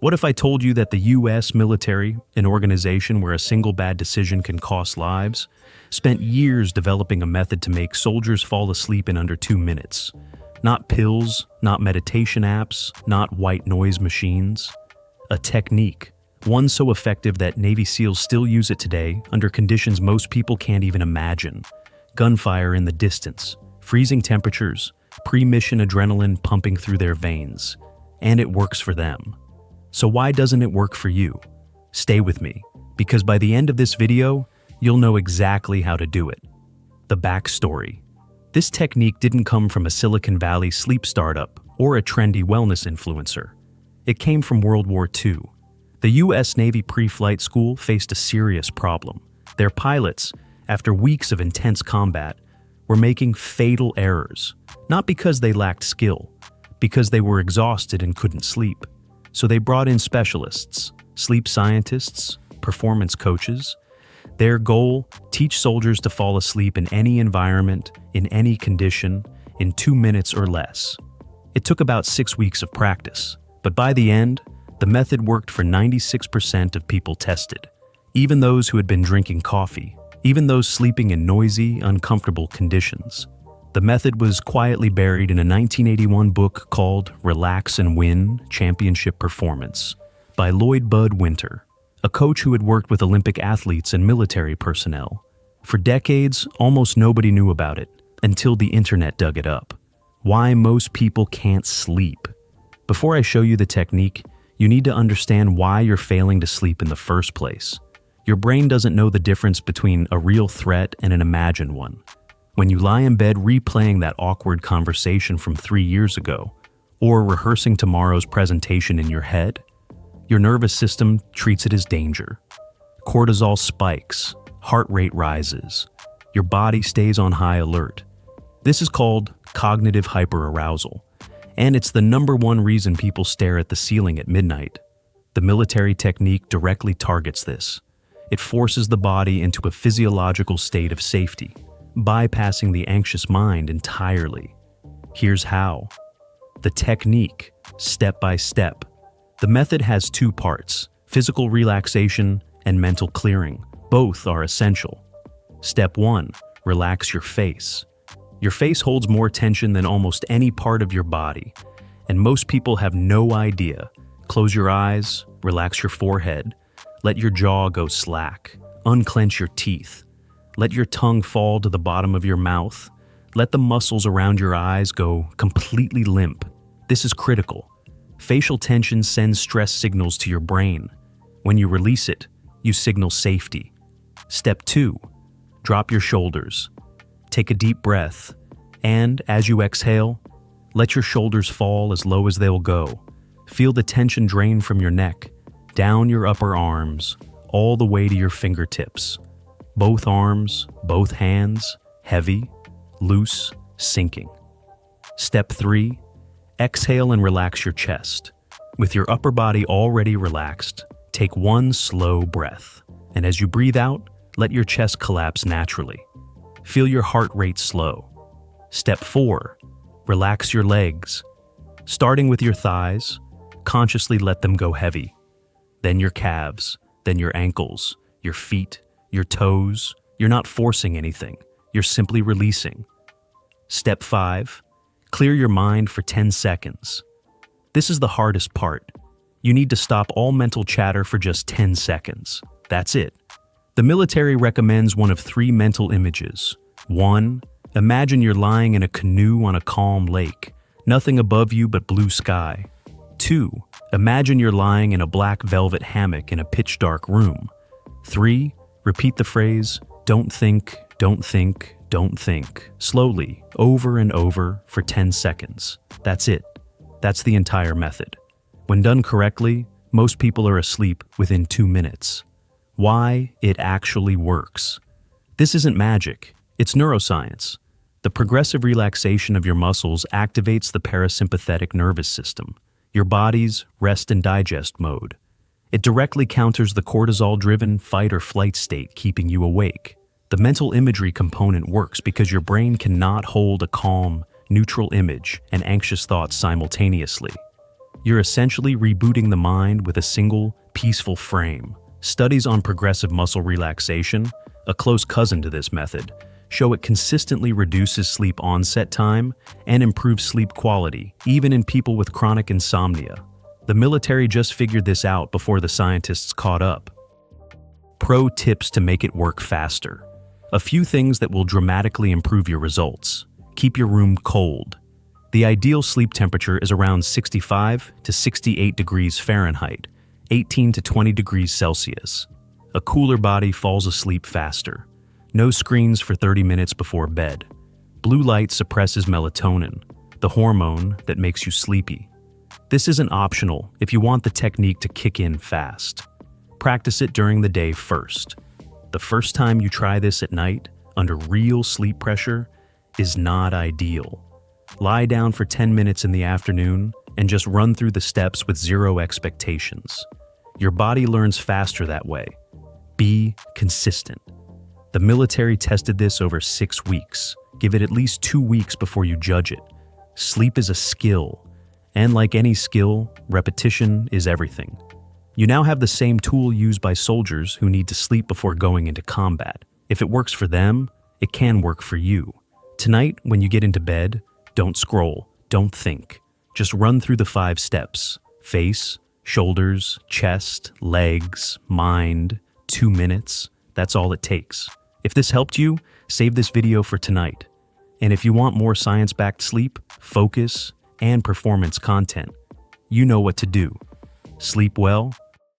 What if I told you that the US military, an organization where a single bad decision can cost lives, spent years developing a method to make soldiers fall asleep in under 2 minutes? Not pills, not meditation apps, not white noise machines. A technique, one so effective that Navy SEALs still use it today under conditions most people can't even imagine. Gunfire in the distance, freezing temperatures, pre-mission adrenaline pumping through their veins. And it works for them. So why doesn't it work for you? Stay with me, because by the end of this video, you'll know exactly how to do it. The backstory. This technique didn't come from a Silicon Valley sleep startup or a trendy wellness influencer. It came from World War II. The US Navy pre-flight school faced a serious problem. Their pilots, after weeks of intense combat, were making fatal errors, not because they lacked skill, because they were exhausted and couldn't sleep. So they brought in specialists, sleep scientists, performance coaches. Their goal, teach soldiers to fall asleep in any environment, in any condition, in 2 minutes or less. It took about 6 weeks of practice, but by the end, the method worked for 96% of people tested, even those who had been drinking coffee, even those sleeping in noisy, uncomfortable conditions. The method was quietly buried in a 1981 book called Relax and Win: Championship Performance by Lloyd Bud Winter, a coach who had worked with Olympic athletes and military personnel. For decades, almost nobody knew about it until the internet dug it up. Why most people can't sleep. Before I show you the technique, you need to understand why you're failing to sleep in the first place. Your brain doesn't know the difference between a real threat and an imagined one. When you lie in bed replaying that awkward conversation from 3 years ago, or rehearsing tomorrow's presentation in your head, your nervous system treats it as danger. Cortisol spikes, heart rate rises, your body stays on high alert. This is called cognitive hyperarousal, and it's the #1 reason people stare at the ceiling at midnight. The military technique directly targets this. It forces the body into a physiological state of safety, bypassing the anxious mind entirely. Here's how. The technique, step by step. The method has 2 parts, physical relaxation and mental clearing. Both are essential. Step 1, relax your face. Your face holds more tension than almost any part of your body, and most people have no idea. Close your eyes, relax your forehead, let your jaw go slack, unclench your teeth. Let your tongue fall to the bottom of your mouth. Let the muscles around your eyes go completely limp. This is critical. Facial tension sends stress signals to your brain. When you release it, you signal safety. Step 2, drop your shoulders. Take a deep breath, and as you exhale, let your shoulders fall as low as they'll go. Feel the tension drain from your neck, down your upper arms, all the way to your fingertips. Both arms, both hands, heavy, loose, sinking. Step 3, exhale and relax your chest. With your upper body already relaxed, take 1 slow breath. And as you breathe out, let your chest collapse naturally. Feel your heart rate slow. Step 4, relax your legs. Starting with your thighs, consciously let them go heavy. Then your calves, then your ankles, your feet, your toes. You're not forcing anything. You're simply releasing. Step 5, clear your mind for 10 seconds. This is the hardest part. You need to stop all mental chatter for just 10 seconds. That's it. The military recommends one of 3 mental images. 1, imagine you're lying in a canoe on a calm lake, nothing above you but blue sky. 2, imagine you're lying in a black velvet hammock in a pitch-dark room. 3, repeat the phrase, don't think, don't think, don't think, slowly, over and over for 10 seconds. That's it. That's the entire method. When done correctly, most people are asleep within 2 minutes. Why it actually works. This isn't magic, it's neuroscience. The progressive relaxation of your muscles activates the parasympathetic nervous system, your body's rest and digest mode. It directly counters the cortisol-driven fight or flight state keeping you awake. The mental imagery component works because your brain cannot hold a calm, neutral image and anxious thoughts simultaneously. You're essentially rebooting the mind with a single, peaceful frame. Studies on progressive muscle relaxation, a close cousin to this method, show it consistently reduces sleep onset time and improves sleep quality, even in people with chronic insomnia. The military just figured this out before the scientists caught up. Pro tips to make it work faster. A few things that will dramatically improve your results. Keep your room cold. The ideal sleep temperature is around 65 to 68 degrees Fahrenheit, 18 to 20 degrees Celsius. A cooler body falls asleep faster. No screens for 30 minutes before bed. Blue light suppresses melatonin, the hormone that makes you sleepy. This isn't optional if you want the technique to kick in fast. Practice it during the day first. The first time you try this at night, under real sleep pressure, is not ideal. Lie down for 10 minutes in the afternoon and just run through the steps with zero expectations. Your body learns faster that way. Be consistent. The military tested this over 6 weeks. Give it at least 2 weeks before you judge it. Sleep is a skill. And like any skill, repetition is everything. You now have the same tool used by soldiers who need to sleep before going into combat. If it works for them, it can work for you. Tonight, when you get into bed, don't scroll, don't think. Just run through the 5 steps. Face, shoulders, chest, legs, mind, 2 minutes. That's all it takes. If this helped you, save this video for tonight. And if you want more science-backed sleep, focus, and performance content, you know what to do. Sleep well,